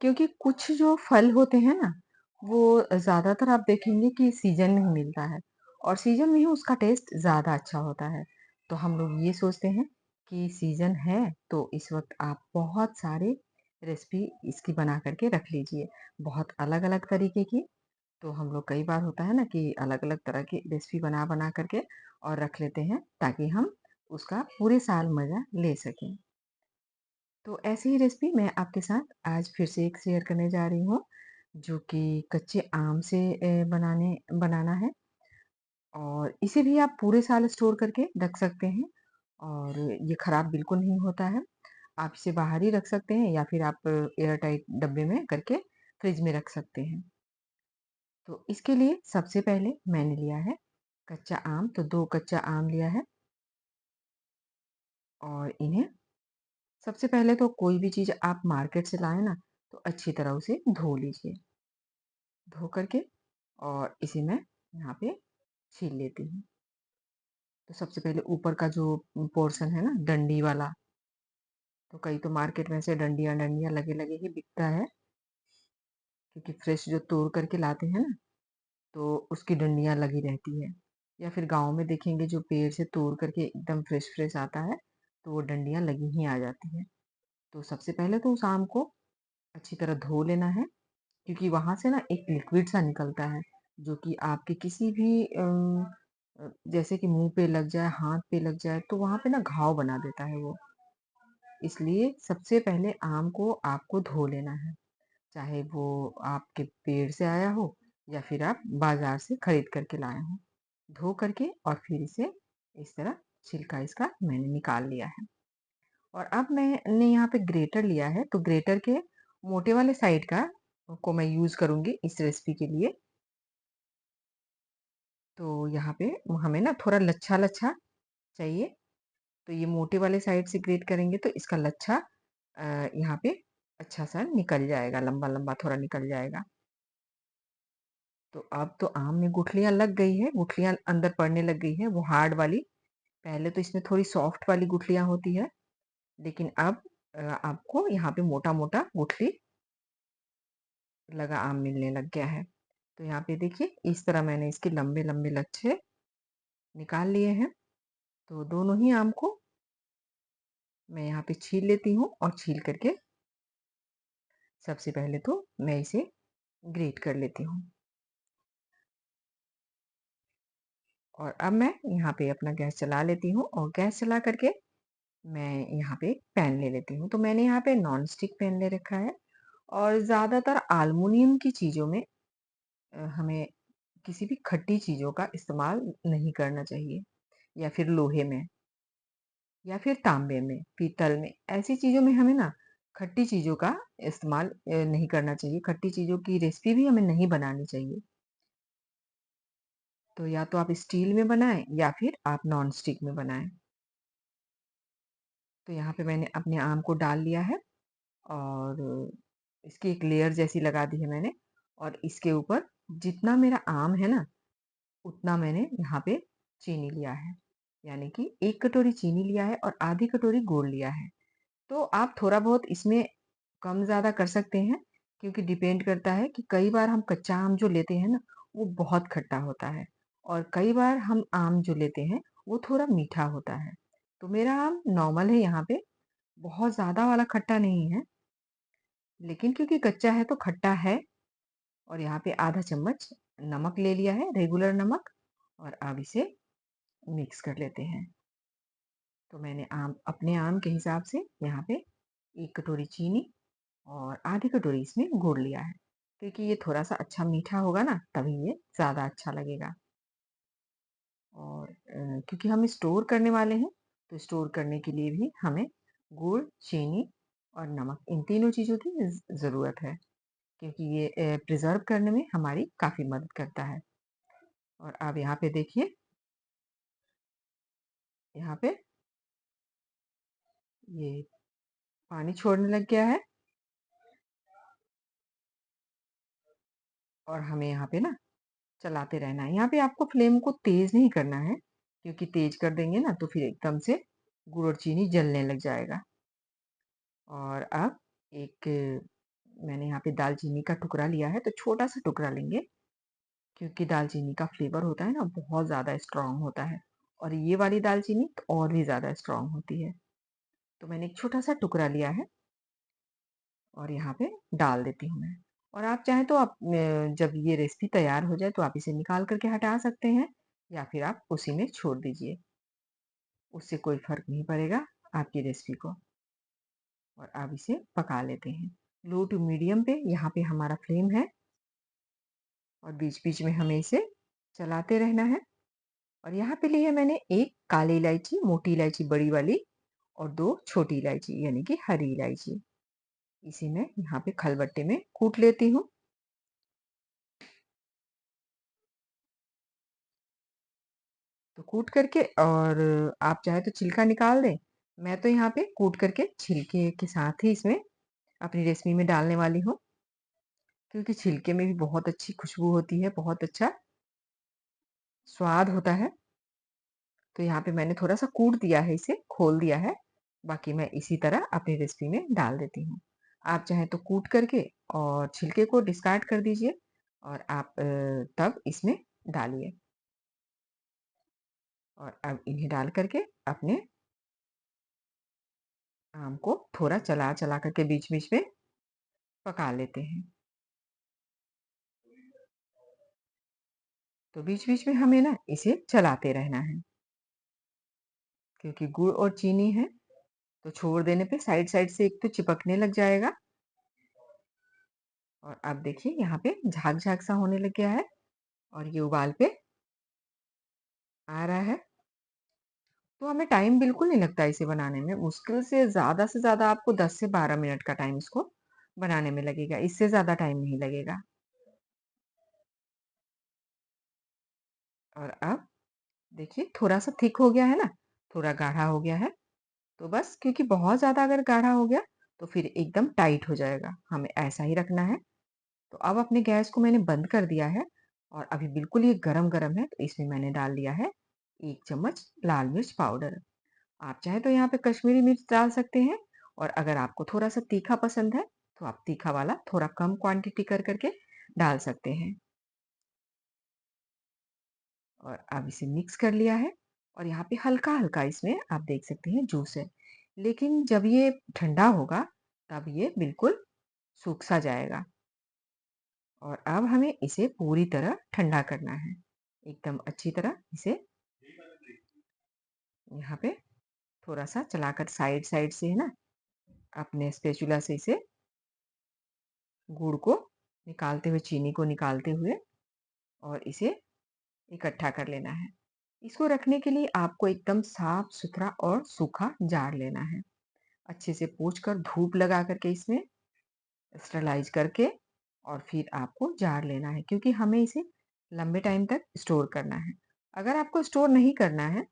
क्योंकि कुछ जो फल होते हैं ना, वो ज़्यादातर आप देखेंगे कि सीज़न में ही मिलता है और सीज़न में ही उसका टेस्ट ज़्यादा अच्छा होता है। तो हम लोग ये सोचते हैं कि सीज़न है, तो इस वक़्त आप बहुत सारे रेसिपी इसकी बना कर के रख लीजिए, बहुत अलग-अलग तरीके की। तो हम लोग कई बार होता है ना कि अलग-अलग तरह की रेसिपी बना-बना करके और रख लेते हैं, ताकि हम उसका पूरे साल मज़ा ले सकें। तो ऐसी ही रेसिपी मैं आपके साथ आज फिर से एक शेयर करने जा रही हूँ, जो कि कच्चे आम से बनाना है और इसे भी आप पूरे साल स्टोर करके रख सकते हैं और ये खराब बिल्कुल नहीं होता है। आप इसे बाहर ही रख सकते हैं या फिर आप एयर टाइट डब्बे में करके फ्रिज में रख सकते हैं। तो इसके लिए सबसे पहले मैंने लिया है कच्चा आम, तो 2 कच्चा आम लिया है और इन्हें सबसे पहले तो कोई भी चीज़ आप मार्केट से लाएँ ना, तो अच्छी तरह उसे धो लीजिए। धो करके और इसे मैं यहाँ पे छील लेती हूँ। तो सबसे पहले ऊपर का जो पोर्शन है ना डंडी वाला, तो कई तो मार्केट में ऐसे डंडियाँ-डंडियाँ लगे-लगे ही बिकता है, क्योंकि फ्रेश जो तोड़ करके लाते हैं ना, तो उसकी डंडियाँ लगी रहती है। या फिर गाँव में देखेंगे जो पेड़ से तोड़ करके एकदम फ्रेश-फ्रेश आता है, तो वो डंडियाँ लगी ही आ जाती हैं। तो सबसे पहले तो उस आम को अच्छी तरह धो लेना है, क्योंकि वहाँ से ना एक लिक्विड सा निकलता है, जो कि आपके किसी भी जैसे कि मुँह पे लग जाए, हाथ पे लग जाए, तो वहाँ पे ना घाव बना देता है वो। इसलिए सबसे पहले आम को आपको धो लेना है, चाहे वो आपके पेड़ से आया हो या फिर आप बाज़ार से खरीद करके लाए हों। धो करके और फिर इसे इस तरह छिलका इसका मैंने निकाल लिया है और अब मैंने यहाँ पे ग्रेटर लिया है, तो ग्रेटर के मोटे वाले साइड का को मैं यूज़ करूँगी इस रेसिपी के लिए। तो यहाँ पे हमें ना थोड़ा लच्छा-लच्छा चाहिए, तो ये मोटे वाले साइड से ग्रेट करेंगे तो इसका लच्छा यहाँ पे अच्छा-सा निकल जाएगा, लंबा-लंबा थोड़ा निकल जाएगा। तो अब तो आम में गुठलियाँ लग गई है, गुठलियाँ अंदर पड़ने लग गई है, वो हार्ड वाली। पहले तो इसमें थोड़ी सॉफ्ट वाली गुठलियाँ होती है, लेकिन अब आपको यहाँ पे मोटा-मोटा गुठली लगा आम मिलने लग गया है। तो यहाँ पे देखिए इस तरह मैंने इसके लंबे-लंबे लच्छे निकाल लिए हैं। तो दोनों ही आम को मैं यहाँ पे छील लेती हूँ और छील करके सबसे पहले तो मैं इसे ग्रेट कर लेती हूँ। और अब मैं यहाँ पे अपना गैस चला लेती हूँ और गैस चला करके मैं यहाँ पे पैन ले लेती हूँ। तो मैंने यहाँ पे नॉन स्टिक पैन ले रखा है और ज़्यादातर एल्युमिनियम की चीज़ों में हमें किसी भी खट्टी चीज़ों का इस्तेमाल नहीं करना चाहिए, या फिर लोहे में या फिर तांबे में, पीतल में, ऐसी चीज़ों में हमें ना खट्टी चीज़ों का इस्तेमाल नहीं करना चाहिए। खट्टी चीज़ों की रेसिपी भी हमें नहीं बनानी चाहिए। तो या तो आप स्टील में बनाएँ या फिर आप नॉन स्टिक में बनाएँ। तो यहाँ पे मैंने अपने आम को डाल लिया है और इसकी एक लेयर जैसी लगा दी है मैंने और इसके ऊपर जितना मेरा आम है ना, उतना मैंने यहाँ पे चीनी लिया है। यानी कि 1 कटोरी चीनी लिया है और आधी कटोरी गुड़ लिया है। तो आप थोड़ा बहुत इसमें कम-ज़्यादा कर सकते हैं, क्योंकि डिपेंड करता है कि कई बार हम कच्चा आम जो लेते हैं ना, वो बहुत खट्टा होता है और कई बार हम आम जो लेते हैं, वो थोड़ा मीठा होता है। तो मेरा आम नॉर्मल है यहाँ पे, बहुत ज़्यादा वाला खट्टा नहीं है, लेकिन क्योंकि कच्चा है तो खट्टा है। और यहाँ पे आधा चम्मच नमक ले लिया है, रेगुलर नमक, और अब इसे मिक्स कर लेते हैं। तो मैंने अपने आम के हिसाब से यहाँ पे 1 कटोरी चीनी और आधी कटोरी इसमें गुड़ लिया है, क्योंकि ये थोड़ा-सा अच्छा मीठा होगा ना, तभी ये ज़्यादा अच्छा लगेगा। और क्योंकि हम स्टोर करने वाले हैं, तो स्टोर करने के लिए भी हमें गुड़, चीनी और नमक, इन तीनों चीज़ों की ज़रूरत है, क्योंकि ये प्रिज़र्व करने में हमारी काफ़ी मदद करता है। और अब यहाँ पे देखिए, यहाँ पे ये पानी छोड़ने लग गया है और हमें यहाँ पे ना चलाते रहना है। यहाँ पे आपको फ्लेम को तेज़ नहीं करना है, क्योंकि तेज़ कर देंगे ना तो फिर एकदम से गुड़ और चीनी जलने लग जाएगा। और अब एक मैंने यहाँ पे दालचीनी का टुकड़ा लिया है, तो छोटा-सा टुकड़ा लेंगे, क्योंकि दालचीनी का फ्लेवर होता है ना, बहुत ज़्यादा स्ट्रॉन्ग होता है और ये वाली दालचीनी तो और भी ज़्यादा स्ट्रॉन्ग होती है। तो मैंने एक छोटा-सा टुकड़ा लिया है और यहाँ पे डाल देती हूँ मैं। और आप चाहें तो आप जब ये रेसिपी तैयार हो जाए तो आप इसे निकाल कर के हटा सकते हैं या फिर आप उसी में छोड़ दीजिए। उससे कोई फ़र्क नहीं पड़ेगा आपकी रेसिपी को। और अब इसे पका लेते हैं। लो टू मीडियम पे यहाँ पे हमारा फ्लेम है और बीच-बीच में हमें इसे चलाते रहना है। और यहाँ पे ली है मैंने 1 काली इलायची, मोटी इलायची बड़ी वाली और 2 छोटी इलायची यानी कि हरी इलायची। इसे मैं यहाँ पे खलबट्टे में कूट लेती हूँ। तो कूट करके और आप चाहे तो छिलका निकाल दें। मैं तो यहाँ पे कूट करके छिलके के साथ ही इसमें अपनी रेसिपी में डालने वाली हूँ, क्योंकि छिलके में भी बहुत अच्छी खुशबू होती है, बहुत अच्छा स्वाद होता है। तो यहाँ पे मैंने थोड़ा-सा कूट दिया है इसे, खोल दिया है। बाकी मैं इसी तरह अपनी रेसिपी में डाल देती हूँ। आप चाहें तो कूट करके और छिलके को डिस्कार्ड कर दीजिए और आप तब इसमें डालिए। और अब इन्हें डाल कर के अपने आम को थोड़ा चला-चला कर के बीच-बीच में पका लेते हैं। तो बीच-बीच में हमें ना इसे चलाते रहना है, क्योंकि गुड़ और चीनी है, तो छोड़ देने पे साइड-साइड से एक तो चिपकने लग जाएगा। और अब देखिए यहाँ पे झाग-झाग सा होने लग गया है और ये उबाल पे आ रहा है। तो हमें टाइम बिल्कुल नहीं लगता इसे बनाने में। मुश्किल से ज़्यादा आपको 10 से 12 मिनट का टाइम इसको बनाने में लगेगा। इससे ज़्यादा टाइम नहीं लगेगा। और अब देखिए थोड़ा-सा थिक हो गया है ना, थोड़ा गाढ़ा हो गया है। तो बस, क्योंकि बहुत ज़्यादा अगर गाढ़ा हो गया तो फिर एकदम टाइट हो जाएगा। हमें ऐसा ही रखना है। तो अब अपने गैस को मैंने बंद कर दिया है और अभी बिल्कुल ये गरम-गरम है, तो इसमें मैंने डाल दिया है 1 चम्मच लाल मिर्च पाउडर। आप चाहें तो यहाँ पे कश्मीरी मिर्च डाल सकते हैं और अगर आपको थोड़ा-सा तीखा पसंद है, तो आप तीखा वाला थोड़ा कम क्वांटिटी कर के डाल सकते हैं। और अब इसे मिक्स कर लिया है और यहाँ पे हल्का-हल्का इसमें आप देख सकते हैं जूस है। लेकिन जब ये ठंडा होगा, तब ये बिल्कुल सूख सा जाएगा और अब हमें इसे पूरी तरह ठंडा करना है। एकदम अच्छी तरह इसे यहाँ पे थोड़ा-सा चलाकर साइड-साइड से है ना, अपने स्पैचुला से इसे गुड़ को निकालते हुए, चीनी को निकालते हुए और इसे इकट्ठा कर लेना है। इसको रखने के लिए आपको एकदम साफ-सुथरा और सूखा जार लेना है। अच्छे से पोंछ कर, धूप लगा कर के इसमें स्टरलाइज़ करके और फिर आपको जार लेना है, क्योंकि हमें इसे लंबे टाइम तक स्टोर करना है। अगर आपको स्टोर नहीं करना है,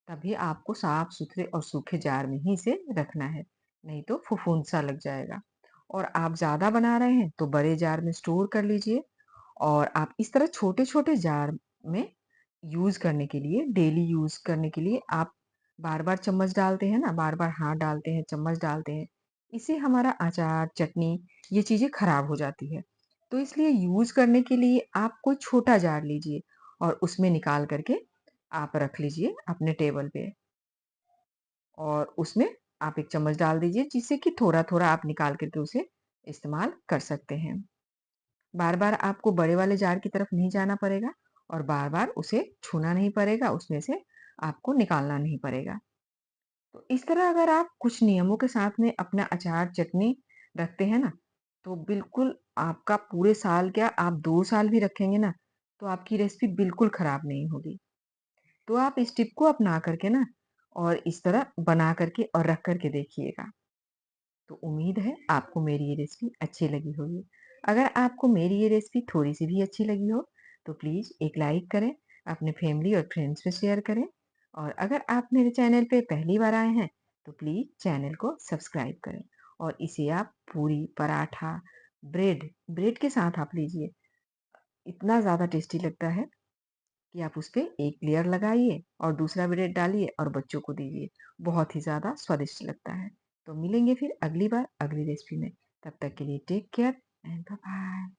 तभी आपको साफ-सुथरे और सूखे जार में ही इसे रखना है, नहीं तो फफूंद-सा लग जाएगा। और आप ज़्यादा बना रहे हैं, तो बड़े जार में स्टोर कर लीजिए और आप इस तरह छोटे-छोटे जार में यूज़ करने के लिए, डेली यूज़ करने के लिए आप बार-बार चम्मच डालते हैं ना, बार-बार हाथ डालते हैं, चम्मच डालते हैं, इससे हमारा अचार, चटनी ये चीज़ें खराब हो जाती है। तो इसलिए यूज़ करने के लिए आप कोई छोटा जार लीजिए और उसमें निकाल कर के आप रख लीजिए अपने टेबल पे और उसमें आप 1 चम्मच डाल दीजिए, जिससे कि थोड़ा-थोड़ा आप निकाल कर के उसे इस्तेमाल कर सकते हैं। बार-बार आपको बड़े वाले जार की तरफ नहीं जाना पड़ेगा और बार-बार उसे छूना नहीं पड़ेगा, उसमें से आपको निकालना नहीं पड़ेगा। तो इस तरह अगर आप कुछ नियमों के साथ में अपना अचार, चटनी रखते हैं ना, तो बिल्कुल आपका पूरे साल क्या आप 2 साल भी रखेंगे ना, तो आपकी रेसिपी बिल्कुल खराब नहीं होगी। तो आप इस टिप को अपना करके ना और इस तरह बना करके और रख कर के देखिएगा। तो उम्मीद है आपको मेरी ये रेसिपी अच्छी लगी होगी। अगर आपको मेरी ये रेसिपी थोड़ी-सी भी अच्छी लगी हो, तो प्लीज़ एक लाइक करें, अपने फैमिली और फ्रेंड्स में शेयर करें और अगर आप मेरे चैनल पे पहली बार आए हैं, तो प्लीज़ चैनल को सब्सक्राइब करें और इसे आप पूरी, पराठा, ब्रेड ब्रेड के साथ आप लीजिए। इतना ज़्यादा टेस्टी लगता है कि आप उसपे एक लेयर लगाइए और दूसरा ब्रेड डालिए और बच्चों को दीजिए। बहुत ही ज़्यादा स्वादिष्ट लगता है। तो मिलेंगे फिर अगली बार अगली रेसिपी में। तब तक के लिए take care and bye bye.